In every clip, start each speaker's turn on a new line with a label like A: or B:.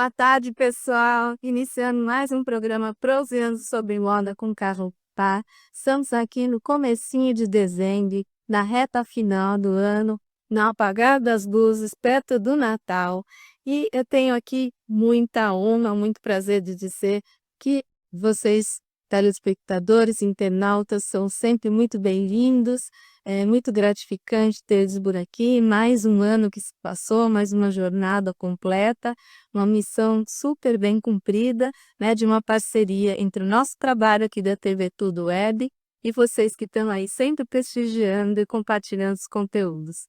A: Boa tarde, pessoal. Iniciando mais um programa Proseando sobre Moda com Carol Pá. Estamos aqui no comecinho de dezembro, na reta final do ano, no apagar das luzes, perto do Natal. E eu tenho aqui muita honra, muito prazer de dizer que vocês, telespectadores, internautas, são sempre muito bem-vindos. É muito gratificante ter eles por aqui. Mais um ano que se passou, mais uma jornada completa, uma missão super bem cumprida, né, de uma parceria entre o nosso trabalho aqui da TV Tudo Web e vocês que estão aí sempre prestigiando e compartilhando os conteúdos.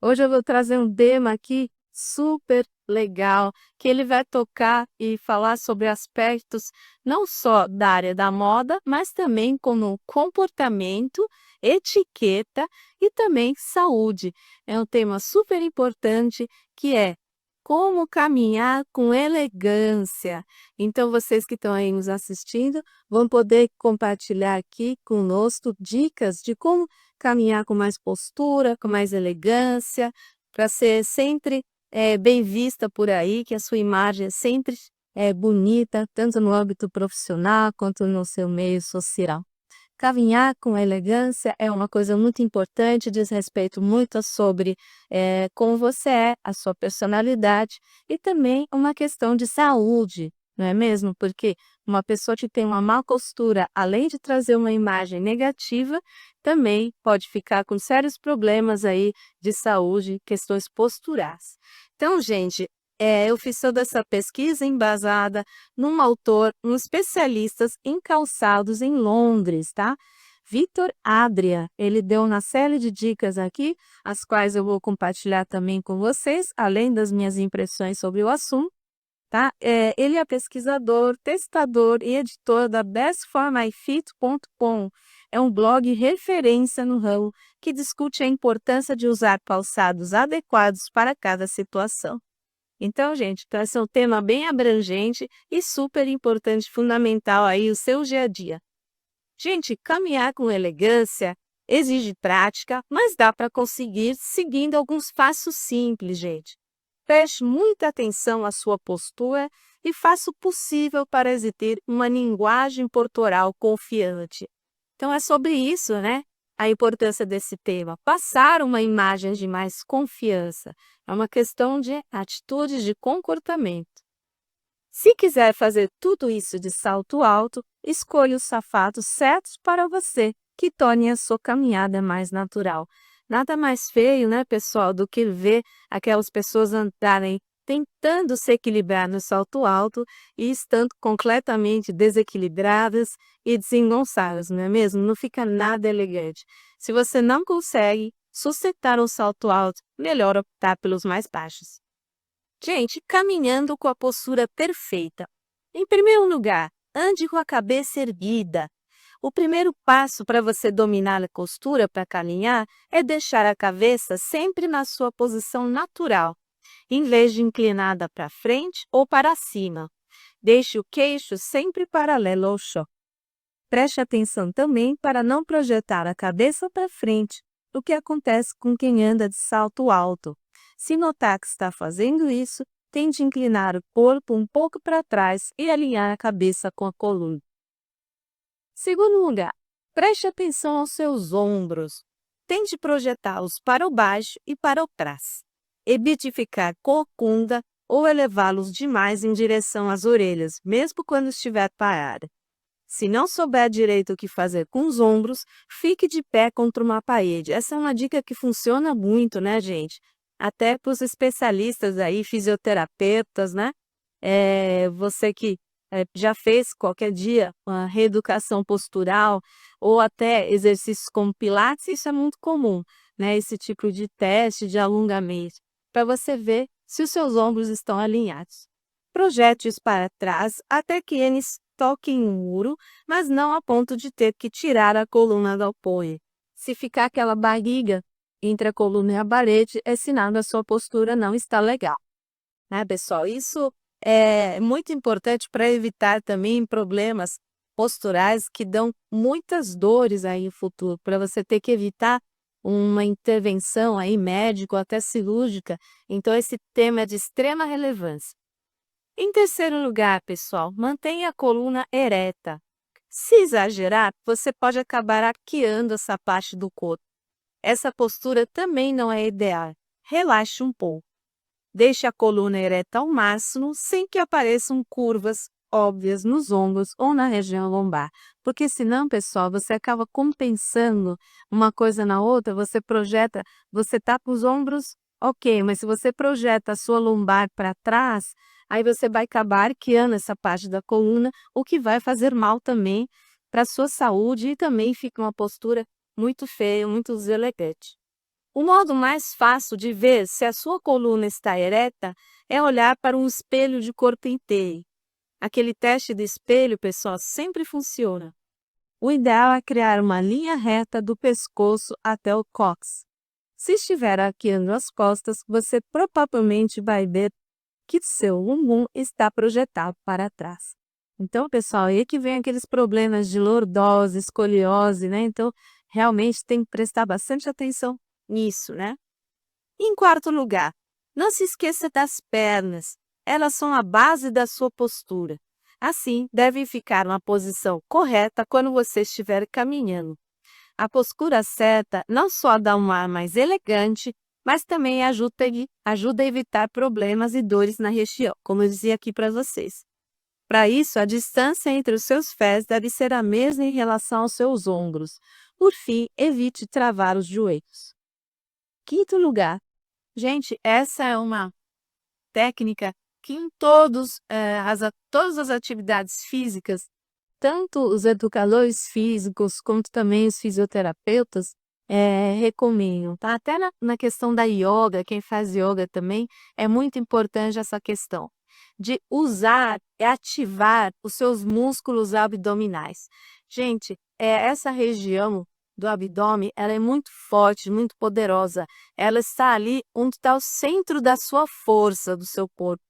A: Hoje eu vou trazer um tema aqui super legal, que ele vai tocar e falar sobre aspectos não só da área da moda, mas também como comportamento, etiqueta e também saúde. É um tema super importante que é como caminhar com elegância. Então, vocês que estão aí nos assistindo vão poder compartilhar aqui conosco dicas de como caminhar com mais postura, com mais elegância, para ser sempre bem vista por aí, que a sua imagem é sempre bonita, tanto no âmbito profissional quanto no seu meio social. Caminhar com elegância é uma coisa muito importante, diz respeito muito sobre como você é, a sua personalidade e também uma questão de saúde, não é mesmo? Porque uma pessoa que tem uma má postura, além de trazer uma imagem negativa, também pode ficar com sérios problemas aí de saúde, questões posturais. Então, gente, eu fiz toda essa pesquisa embasada num autor, um especialista em calçados em Londres, tá? Victor Adria, ele deu uma série de dicas aqui, as quais eu vou compartilhar também com vocês, além das minhas impressões sobre o assunto, tá? Ele é pesquisador, testador e editor da bestformyfit.com. É um blog referência no ramo que discute a importância de usar calçados adequados para cada situação. Então, gente, esse é um tema bem abrangente e super importante, fundamental aí o seu dia a dia. Gente, caminhar com elegância exige prática, mas dá para conseguir seguindo alguns passos simples, gente. Preste muita atenção à sua postura e faça o possível para exibir uma linguagem corporal confiante. Então, é sobre isso, né? A importância desse tema. Passar uma imagem de mais confiança. É uma questão de atitudes de comportamento. Se quiser fazer tudo isso de salto alto, escolha os sapatos certos para você, que tornem a sua caminhada mais natural. Nada mais feio, né, pessoal, do que ver aquelas pessoas andarem tentando se equilibrar no salto alto e estando completamente desequilibradas e desengonçadas, não é mesmo? Não fica nada elegante. Se você não consegue sustentar um salto alto, melhor optar pelos mais baixos. Gente, caminhando com a postura perfeita. Em primeiro lugar, ande com a cabeça erguida. O primeiro passo para você dominar a postura para caminhar é deixar a cabeça sempre na sua posição natural, em vez de inclinada para frente ou para cima. Deixe o queixo sempre paralelo ao chão. Preste atenção também para não projetar a cabeça para frente, o que acontece com quem anda de salto alto. Se notar que está fazendo isso, tente inclinar o corpo um pouco para trás e alinhar a cabeça com a coluna. Segundo lugar, preste atenção aos seus ombros. Tente projetá-los para o baixo e para o trás. Evite ficar corcunda ou elevá-los demais em direção às orelhas, mesmo quando estiver parada. Se não souber direito o que fazer com os ombros, fique de pé contra uma parede. Essa é uma dica que funciona muito, né, gente? Até para os especialistas aí, fisioterapeutas, né? Você que já fez qualquer dia uma reeducação postural ou até exercícios como Pilates, isso é muito comum, né? Esse tipo de teste de alongamento, para você ver se os seus ombros estão alinhados. Projete-os para trás até que eles toquem o muro, mas não a ponto de ter que tirar a coluna do apoio. Se ficar aquela barriga entre a coluna e a parede, é sinal que a sua postura não está legal, né, pessoal? Isso é muito importante para evitar também problemas posturais que dão muitas dores aí no futuro, para você ter que evitar uma intervenção aí médica ou até cirúrgica. Então, esse tema é de extrema relevância. Em terceiro lugar, pessoal, mantenha a coluna ereta. Se exagerar, você pode acabar arqueando essa parte do corpo. Essa postura também não é ideal. Relaxe um pouco. Deixe a coluna ereta ao máximo, sem que apareçam curvas óbvias nos ombros ou na região lombar. Porque senão, pessoal, você acaba compensando uma coisa na outra, você projeta, você tá com os ombros, ok, mas se você projeta a sua lombar para trás, aí você vai acabar arqueando essa parte da coluna, o que vai fazer mal também para a sua saúde e também fica uma postura muito feia, muito deselegante. O modo mais fácil de ver se a sua coluna está ereta é olhar para um espelho de corpo inteiro. Aquele teste de espelho, pessoal, sempre funciona. O ideal é criar uma linha reta do pescoço até o cóccix. Se estiver arqueando as costas, você provavelmente vai ver que seu bumbum está projetado para trás. Então, pessoal, aí que vem aqueles problemas de lordose, escoliose, né? Então, realmente tem que prestar bastante atenção nisso, né? Em quarto lugar, não se esqueça das pernas. Elas são a base da sua postura. Assim, devem ficar numa posição correta quando você estiver caminhando. A postura certa não só dá um ar mais elegante, mas também ajuda a evitar problemas e dores na região, como eu dizia aqui para vocês. Para isso, a distância entre os seus pés deve ser a mesma em relação aos seus ombros. Por fim, evite travar os joelhos. Quinto lugar. Gente, essa é uma técnica que em todas as atividades físicas, tanto os educadores físicos quanto também os fisioterapeutas recomendam, tá? Até na questão da yoga, quem faz yoga também, é muito importante essa questão de usar e ativar os seus músculos abdominais. Gente, essa região do abdômen, ela é muito forte, muito poderosa. Ela está ali onde está o centro da sua força, do seu corpo.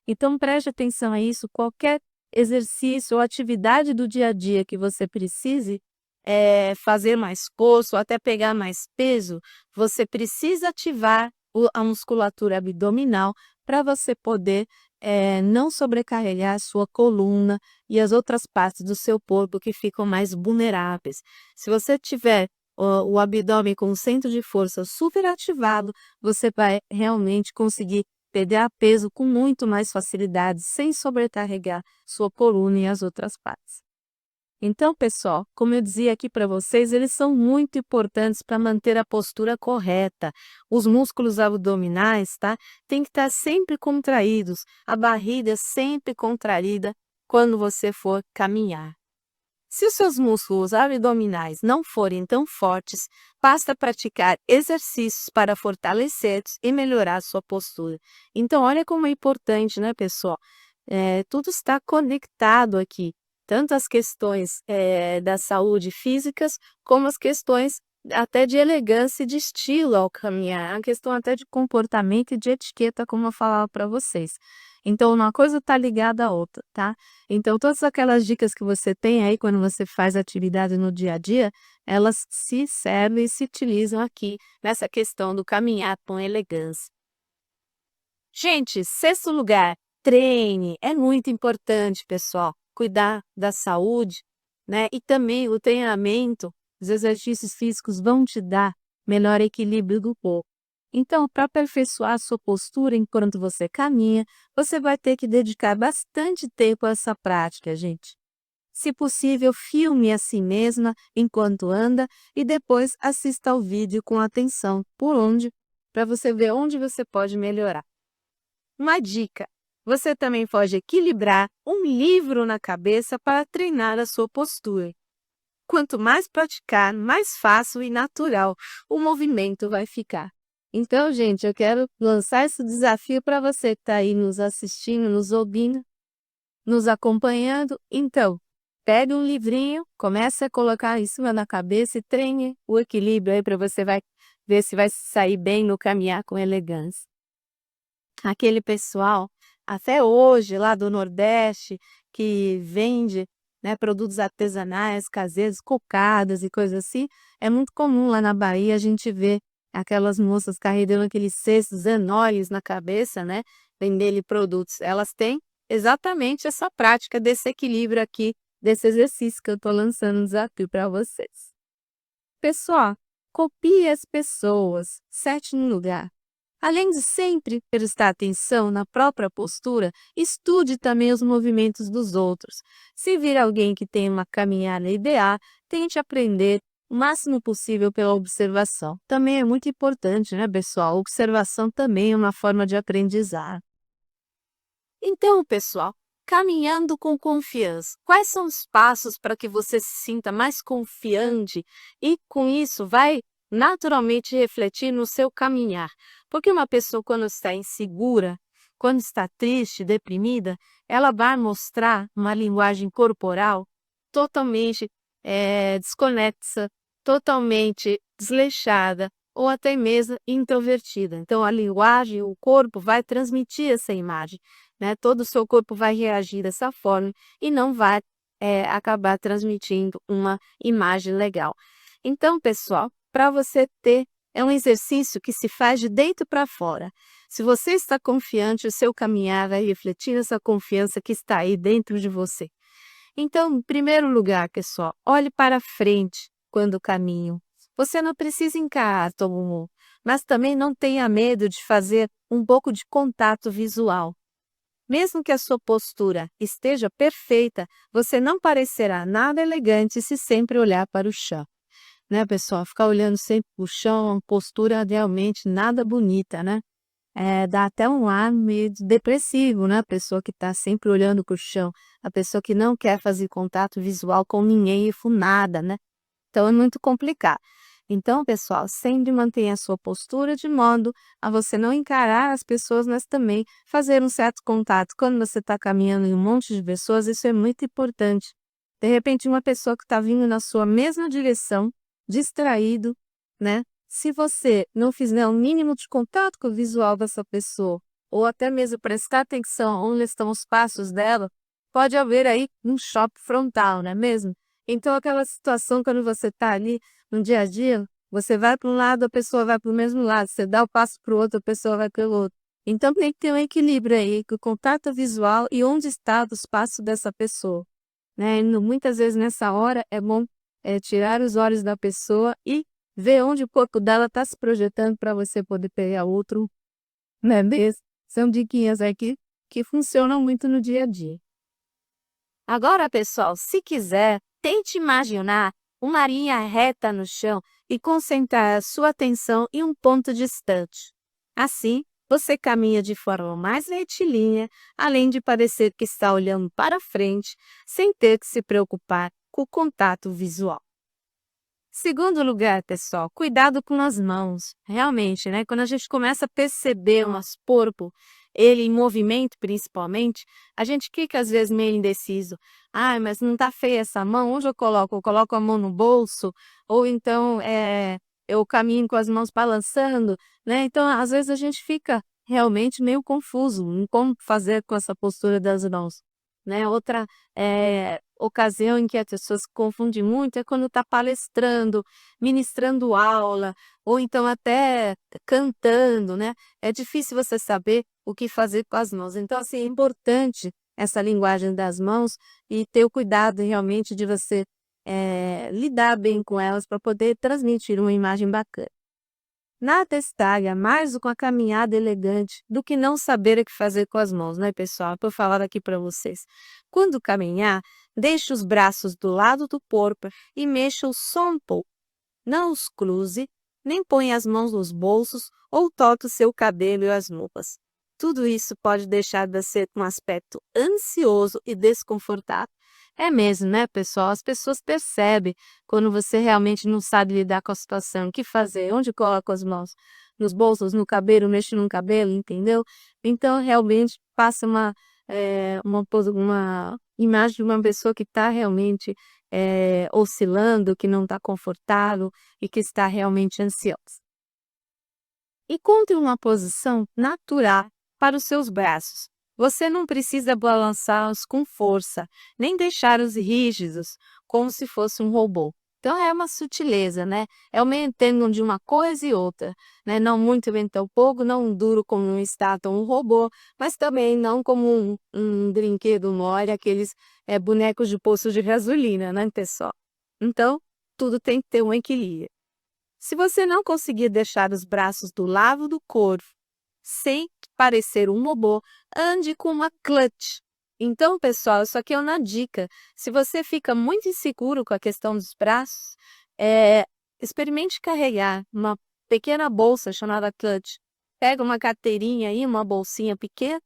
A: Então, preste atenção a isso. Qualquer exercício ou atividade do dia a dia que você precise fazer mais força ou até pegar mais peso, você precisa ativar a musculatura abdominal para você poder não sobrecarregar a sua coluna e as outras partes do seu corpo que ficam mais vulneráveis. Se você tiver o abdômen com o centro de força super ativado, você vai realmente conseguir perder peso com muito mais facilidade, sem sobrecarregar sua coluna e as outras partes. Então, pessoal, como eu dizia aqui para vocês, eles são muito importantes para manter a postura correta. Os músculos abdominais, tá? Tem que estar sempre contraídos, a barriga sempre contraída quando você for caminhar. Se os seus músculos abdominais não forem tão fortes, basta praticar exercícios para fortalecê-los e melhorar sua postura. Então, olha como é importante, né, pessoal? Tudo está conectado aqui. Tanto as questões da saúde físicas, como as questões até de elegância e de estilo ao caminhar, a questão até de comportamento e de etiqueta, como eu falava para vocês. Então, uma coisa está ligada à outra, tá? Então, todas aquelas dicas que você tem aí quando você faz atividade no dia a dia, elas se servem e se utilizam aqui nessa questão do caminhar com elegância. Gente, sexto lugar, treine. É muito importante, pessoal, cuidar da saúde, né? E também o treinamento, os exercícios físicos vão te dar melhor equilíbrio do corpo. Então, para aperfeiçoar a sua postura enquanto você caminha, você vai ter que dedicar bastante tempo a essa prática, gente. Se possível, filme a si mesma enquanto anda e depois assista ao vídeo com atenção para você ver onde você pode melhorar. Uma dica: você também pode equilibrar um livro na cabeça para treinar a sua postura. Quanto mais praticar, mais fácil e natural o movimento vai ficar. Então, gente, eu quero lançar esse desafio para você que está aí nos assistindo, nos ouvindo, nos acompanhando. Então, pegue um livrinho, comece a colocar em cima da cabeça e treine o equilíbrio aí para você ver se vai sair bem no caminhar com elegância. Aquele pessoal, até hoje, lá do Nordeste, que vende, né, produtos artesanais, caseiros, cocadas e coisas assim, é muito comum lá na Bahia a gente ver aquelas moças carregando aqueles cestos enormes na cabeça, né, vendendo produtos. Elas têm exatamente essa prática desse equilíbrio aqui, desse exercício que eu estou lançando um desafio para vocês. Pessoal, copie as pessoas, 7º lugar. Além de sempre prestar atenção na própria postura, estude também os movimentos dos outros. Se vir alguém que tem uma caminhada ideal, tente aprender o máximo possível pela observação. Também é muito importante, né, pessoal? Observação também é uma forma de aprendizar. Então, pessoal, caminhando com confiança, quais são os passos para que você se sinta mais confiante e, com isso, vai naturalmente refletir no seu caminhar? Porque uma pessoa, quando está insegura, quando está triste, deprimida, ela vai mostrar uma linguagem corporal totalmente desconexa, totalmente desleixada ou até mesmo introvertida. Então, a linguagem, o corpo vai transmitir essa imagem, né? Todo o seu corpo vai reagir dessa forma e não vai acabar transmitindo uma imagem legal. Então, pessoal, para você ter, é um exercício que se faz de dentro para fora. Se você está confiante, o seu caminhar vai refletir essa confiança que está aí dentro de você. Então, em primeiro lugar, pessoal, olhe para frente quando caminho. Você não precisa encarar todo mundo, mas também não tenha medo de fazer um pouco de contato visual. Mesmo que a sua postura esteja perfeita, você não parecerá nada elegante se sempre olhar para o chão. Né, pessoal? Ficar olhando sempre para o chão é uma postura realmente nada bonita, né? Dá até um ar meio depressivo, né? A pessoa que está sempre olhando para o chão, a pessoa que não quer fazer contato visual com ninguém e nada, né? Então é muito complicado. Então, pessoal, sempre mantenha a sua postura de modo a você não encarar as pessoas, mas também fazer um certo contato. Quando você está caminhando em um monte de pessoas, isso é muito importante. De repente, uma pessoa que está vindo na sua mesma direção, distraído, né? Se você não fizer um mínimo de contato com o visual dessa pessoa, ou até mesmo prestar atenção onde estão os passos dela, pode haver aí um choque frontal, não é mesmo? Então, aquela situação quando você está ali no dia a dia, você vai para um lado, a pessoa vai para o mesmo lado, você dá o passo para o outro, a pessoa vai pelo outro. Então, tem que ter um equilíbrio aí, com o contato visual e onde está os passos dessa pessoa, né? E muitas vezes nessa hora é bom tirar os olhos da pessoa e ver onde o corpo dela está se projetando para você poder pegar outro, né, mesmo? São diquinhas aqui que funcionam muito no dia a dia. Agora, pessoal, se quiser, tente imaginar uma linha reta no chão e concentrar a sua atenção em um ponto distante. Assim, você caminha de forma mais retilínea, além de parecer que está olhando para frente, sem ter que se preocupar com o contato visual. Segundo lugar, pessoal, cuidado com as mãos. Realmente, né? Quando a gente começa a perceber o nosso corpo, ele em movimento principalmente, a gente fica às vezes meio indeciso. Ah, mas não tá feia essa mão? Onde eu coloco? Eu coloco a mão no bolso? Ou então eu caminho com as mãos balançando, né? Então, às vezes a gente fica realmente meio confuso em como fazer com essa postura das mãos, né? Outra ocasião em que as pessoas se confundem muito é quando está palestrando, ministrando aula, ou então até cantando, né? É difícil você saber o que fazer com as mãos. Então, assim, é importante essa linguagem das mãos e ter o cuidado realmente de você lidar bem com elas para poder transmitir uma imagem bacana. Nada estraga mais com a caminhada elegante do que não saber o que fazer com as mãos, né, pessoal? Estou falando aqui para vocês. Quando caminhar, deixe os braços do lado do corpo e mexa-os só um pouco. Não os cruze, nem ponha as mãos nos bolsos ou toque o seu cabelo e as roupas. Tudo isso pode deixar você com um aspecto ansioso e desconfortável. É mesmo, né, pessoal? As pessoas percebem quando você realmente não sabe lidar com a situação. O que fazer? Onde coloca as mãos? Nos bolsos, no cabelo, mexe no cabelo, entendeu? Então, realmente, passa uma imagem de uma pessoa que está realmente oscilando, que não está confortável e que está realmente ansiosa. Encontre uma posição natural para os seus braços. Você não precisa balançá-los com força, nem deixá-los rígidos, como se fosse um robô. Então é uma sutileza, né, é o meio termo de uma coisa e outra, né, não muito nem tão pouco, não duro como uma estátua ou um robô, mas também não como um brinquedo mole, aqueles, bonecos de poço de gasolina, né, pessoal. Então, tudo tem que ter um equilíbrio. Se você não conseguir deixar os braços do lado do corpo, sem parecer um robô, ande com uma clutch. Então, pessoal, isso aqui é uma dica. Se você fica muito inseguro com a questão dos braços, experimente carregar uma pequena bolsa chamada clutch. Pega uma carteirinha aí, uma bolsinha pequena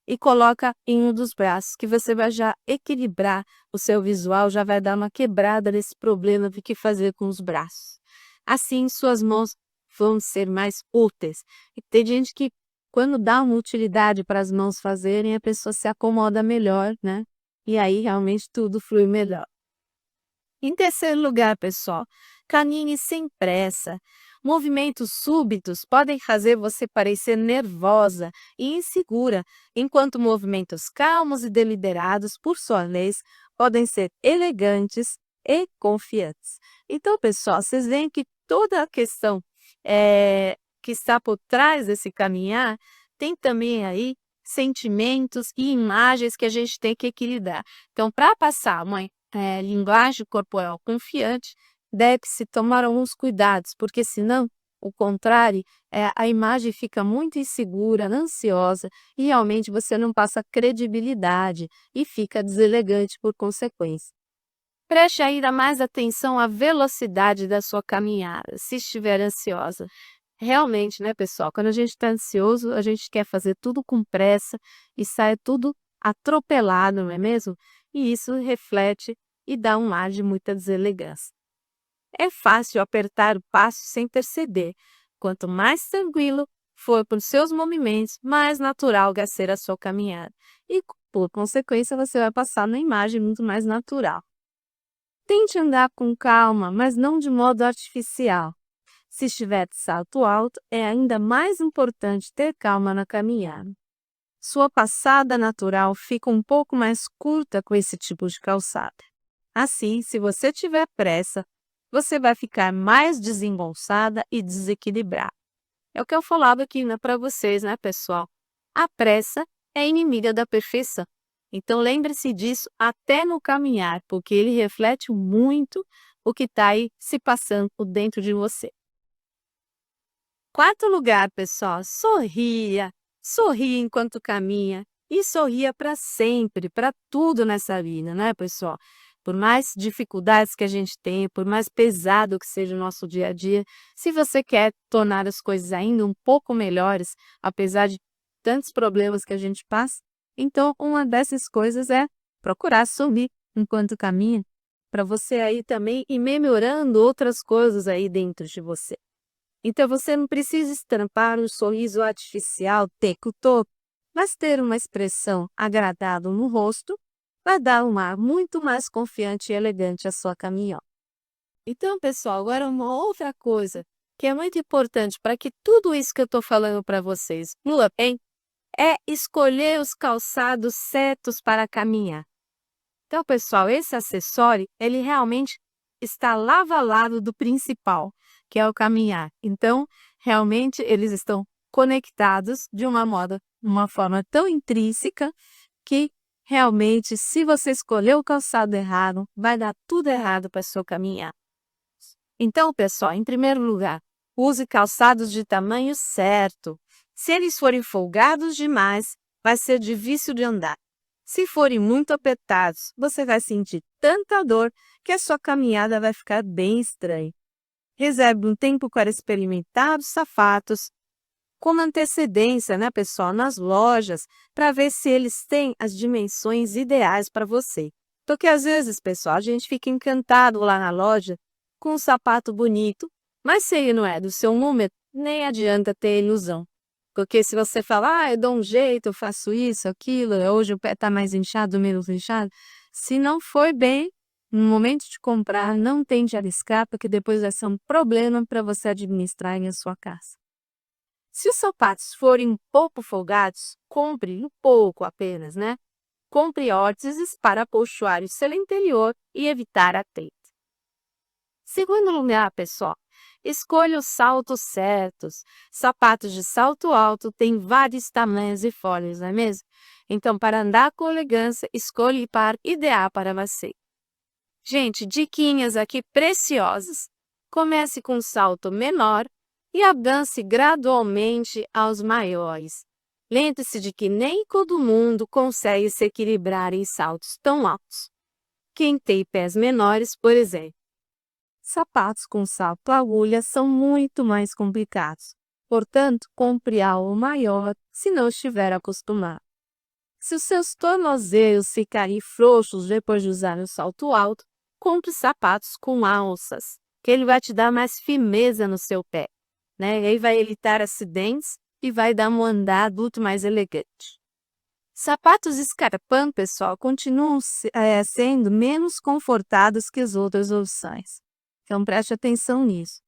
A: e coloca em um dos braços, que você vai já equilibrar o seu visual, já vai dar uma quebrada nesse problema de que fazer com os braços. Assim, suas mãos vão ser mais úteis. E tem gente que, quando dá uma utilidade para as mãos fazerem, a pessoa se acomoda melhor, né? E aí realmente tudo flui melhor. Em terceiro lugar, pessoal, caminhe sem pressa. Movimentos súbitos podem fazer você parecer nervosa e insegura, enquanto movimentos calmos e deliberados, por sua vez, podem ser elegantes e confiantes. Então, pessoal, vocês veem que toda a questão que está por trás desse caminhar tem também aí sentimentos e imagens que a gente tem que equilibrar. Então, para passar uma linguagem corporal confiante, deve-se tomar alguns cuidados, porque senão, o contrário, a imagem fica muito insegura, ansiosa, e realmente você não passa credibilidade e fica deselegante por consequência. Preste ainda mais atenção à velocidade da sua caminhada, se estiver ansiosa. Realmente, né, pessoal, quando a gente está ansioso, a gente quer fazer tudo com pressa e sai tudo atropelado, não é mesmo? E isso reflete e dá um ar de muita deselegância. É fácil apertar o passo sem perceber. Quanto mais tranquilo for para os seus movimentos, mais natural vai ser a sua caminhada. E, por consequência, você vai passar uma imagem muito mais natural. Tente andar com calma, mas não de modo artificial. Se estiver de salto alto, é ainda mais importante ter calma na caminhada. Sua passada natural fica um pouco mais curta com esse tipo de calçada. Assim, se você tiver pressa, você vai ficar mais desembolsada e desequilibrada. É o que eu falava aqui, né, para vocês, né, pessoal? A pressa é inimiga da perfeição. Então, lembre-se disso até no caminhar, porque ele reflete muito o que está aí se passando por dentro de você. Quarto lugar, pessoal, sorria. Sorria enquanto caminha e sorria para sempre, para tudo nessa vida, né, pessoal? Por mais dificuldades que a gente tenha, por mais pesado que seja o nosso dia a dia, se você quer tornar as coisas ainda um pouco melhores, apesar de tantos problemas que a gente passa, então uma dessas coisas é procurar sorrir enquanto caminha, para você aí também ir melhorando outras coisas aí dentro de você. Então você não precisa estampar um sorriso artificial o tempo todo, mas ter uma expressão agradável no rosto vai dar um ar muito mais confiante e elegante à sua caminhada. Então, pessoal, agora uma outra coisa que é muito importante para que tudo isso que eu estou falando para vocês flua bem, é escolher os calçados certos para caminhar. Então, pessoal, esse acessório, ele realmente está lado a lado do principal, que é o caminhar. Então, realmente, eles estão conectados de uma forma tão intrínseca que realmente, se você escolher o calçado errado, vai dar tudo errado para o seu caminhar. Então, pessoal, em primeiro lugar, use calçados de tamanho certo. Se eles forem folgados demais, vai ser difícil de andar. Se forem muito apertados, você vai sentir tanta dor que a sua caminhada vai ficar bem estranha. Reserve um tempo para experimentar os sapatos com antecedência, né, pessoal, nas lojas, para ver se eles têm as dimensões ideais para você. Porque às vezes, pessoal, a gente fica encantado lá na loja com um sapato bonito, mas se ele não é do seu número, nem adianta ter ilusão. Porque se você falar, eu dou um jeito, eu faço isso, aquilo, hoje o pé está mais inchado, menos inchado, se não foi bem, no momento de comprar, não tente arriscar, porque depois vai ser um problema para você administrar em sua casa. Se os sapatos forem um pouco folgados, compre um pouco apenas, né? Compre órteses para acolchoar o seu interior e evitar a teita. Segundo lugar, pessoal, escolha os saltos certos. Sapatos de salto alto têm vários tamanhos e folhas, não é mesmo? Então, para andar com elegância, escolha o par ideal para você. Gente, diquinhas aqui preciosas. Comece com um salto menor e avance gradualmente aos maiores. Lembre-se de que nem todo mundo consegue se equilibrar em saltos tão altos. Quem tem pés menores, por exemplo. Sapatos com salto agulha são muito mais complicados. Portanto, compre algo maior se não estiver acostumado. Se os seus tornozelos ficarem frouxos depois de usar o salto alto, compre sapatos com alças, que ele vai te dar mais firmeza no seu pé, né? E aí vai evitar acidentes e vai dar um andar adulto mais elegante. Sapatos escarpão, pessoal, continuam sendo menos confortáveis que as outras opções. Então preste atenção nisso.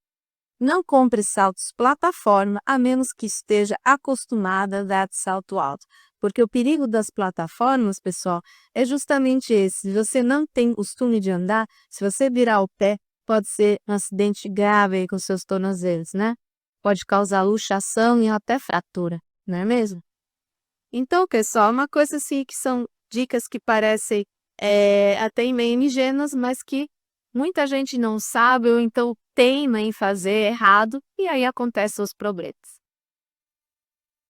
A: Não compre saltos plataforma a menos que esteja acostumada a dar de salto alto. Porque o perigo das plataformas, pessoal, é justamente esse. Se você não tem costume de andar, se você virar o pé, pode ser um acidente grave aí com seus tornozelos, né? Pode causar luxação e até fratura, não é mesmo? Então, pessoal, uma coisa assim que são dicas que parecem até meio ingênuas, mas que muita gente não sabe ou então teima em fazer errado e aí acontecem os problemas.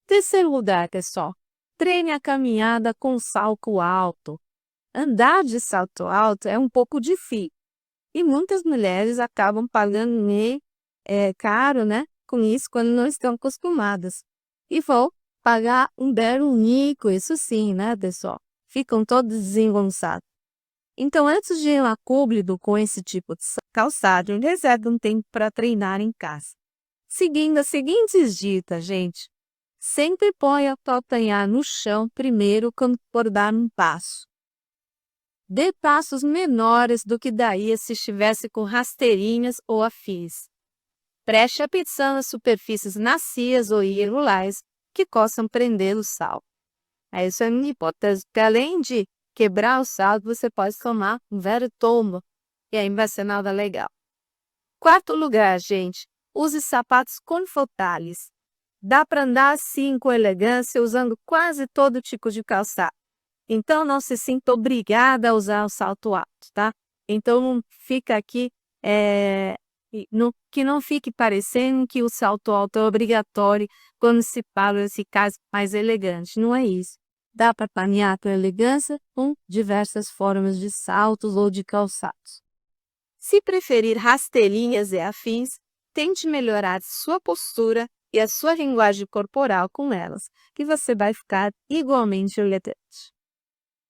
A: Terceiro lugar, pessoal, treine a caminhada com salto alto. Andar de salto alto é um pouco difícil e muitas mulheres acabam pagando meio caro, né, com isso quando não estão acostumadas. E vão pagar um belo mico, isso sim, né, pessoal? Ficam todos desengonçados. Então, antes de ir a público com esse tipo de calçado, reserve um tempo para treinar em casa. Seguindo as seguintes dicas, gente. Sempre ponha o calcanhar no chão primeiro quando for dar um passo. Dê passos menores do que daria se estivesse com rasteirinhas ou afins. Preste atenção nas superfícies macias ou irregulares que possam prender o salto. Isso é uma hipótese, porque além de quebrar o salto, você pode tomar um velho tombo e aí não vai ser nada legal. Quarto lugar, gente, use sapatos confortáveis. Dá para andar assim com elegância usando quase todo tipo de calçado. Então não se sinta obrigada a usar o salto alto, tá? Então não fica aqui, que não fique parecendo que o salto alto é obrigatório quando se fala esse caso mais elegante. Não é isso. Dá para caminhar com elegância com diversas formas de saltos ou de calçados. Se preferir rasteirinhas e afins, tente melhorar sua postura e a sua linguagem corporal com elas, que você vai ficar igualmente elegante.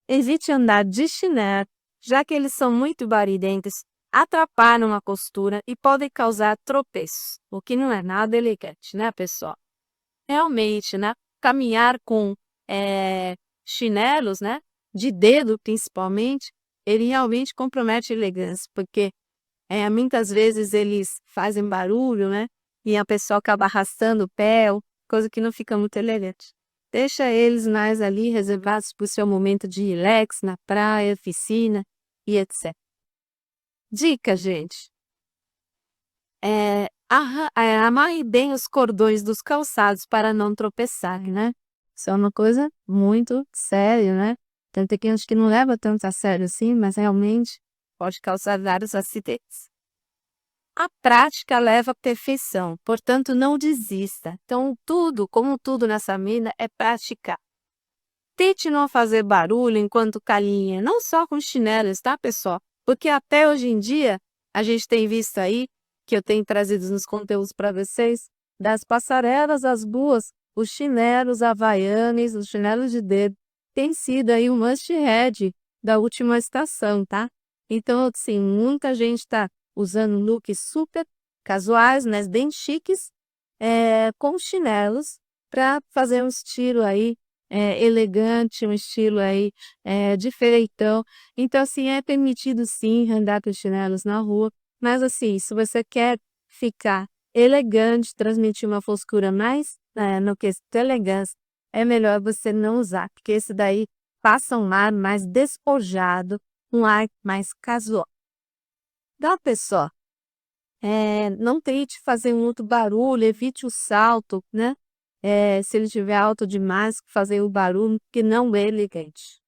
A: Evite andar de chinelo, já que eles são muito barulhentos, atrapalham a costura e podem causar tropeços, o que não é nada elegante, né, pessoal? Realmente, né, caminhar com chinelos, né, de dedo principalmente, ele realmente compromete a elegância, porque muitas vezes eles fazem barulho, né? E a pessoa acaba arrastando o pé, coisa que não fica muito elegante. Deixa eles mais ali reservados para o seu momento de relax na praia, piscina e etc. Dica, gente. Amarre bem os cordões dos calçados para não tropeçar, né? Isso é uma coisa muito séria, né? Tanto que acho que não leva tanto a sério assim, mas realmente pode causar vários acidentes. A prática leva à perfeição, portanto não desista. Então como tudo nessa vida, é praticar. Tente não fazer barulho enquanto caminha, não só com chinelos, tá, pessoal? Porque até hoje em dia, a gente tem visto aí, que eu tenho trazido nos conteúdos para vocês, das passarelas às ruas, os chinelos havaianos, os chinelos de dedo, tem sido aí um must-have da última estação, tá? Então, assim, muita gente está usando looks super casuais, né, bem chiques, com chinelos, para fazer um estilo aí elegante, um estilo aí diferentão. Então, assim, é permitido sim andar com chinelos na rua, mas assim, se você quer ficar elegante, transmitir uma foscura mais no quesito elegância, é melhor você não usar, porque esse daí passa um ar mais despojado, um ar mais casual. Tá, pessoal? Não tente fazer muito barulho, evite o salto, né? Se ele estiver alto demais, fazer o barulho, que não é elegante.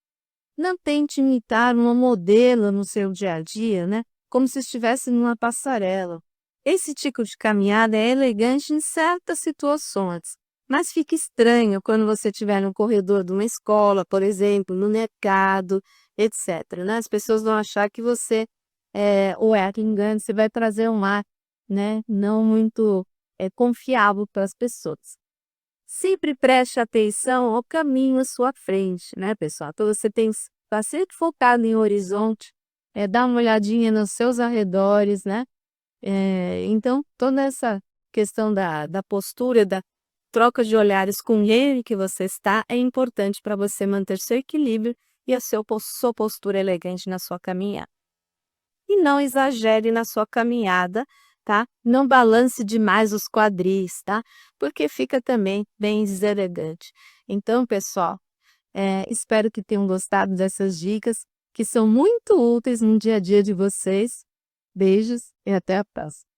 A: Não tente imitar uma modelo no seu dia a dia, né? Como se estivesse numa passarela. Esse tipo de caminhada é elegante em certas situações, mas fica estranho quando você estiver no corredor de uma escola, por exemplo, no mercado, etc, né? As pessoas vão achar que você ou é engano, você vai trazer um ar, né, não muito confiável para as pessoas. Sempre preste atenção ao caminho à sua frente, né, pessoal? Então você tem tá sempre focado em horizonte, dá uma olhadinha nos seus arredores, né? Então toda essa questão da postura, da troca de olhares com ele que você está, é importante para você manter seu equilíbrio e a sua postura elegante na sua caminhada. E não exagere na sua caminhada, tá? Não balance demais os quadris, tá? Porque fica também bem deselegante. Então, pessoal, espero que tenham gostado dessas dicas, que são muito úteis no dia a dia de vocês. Beijos e até a próxima.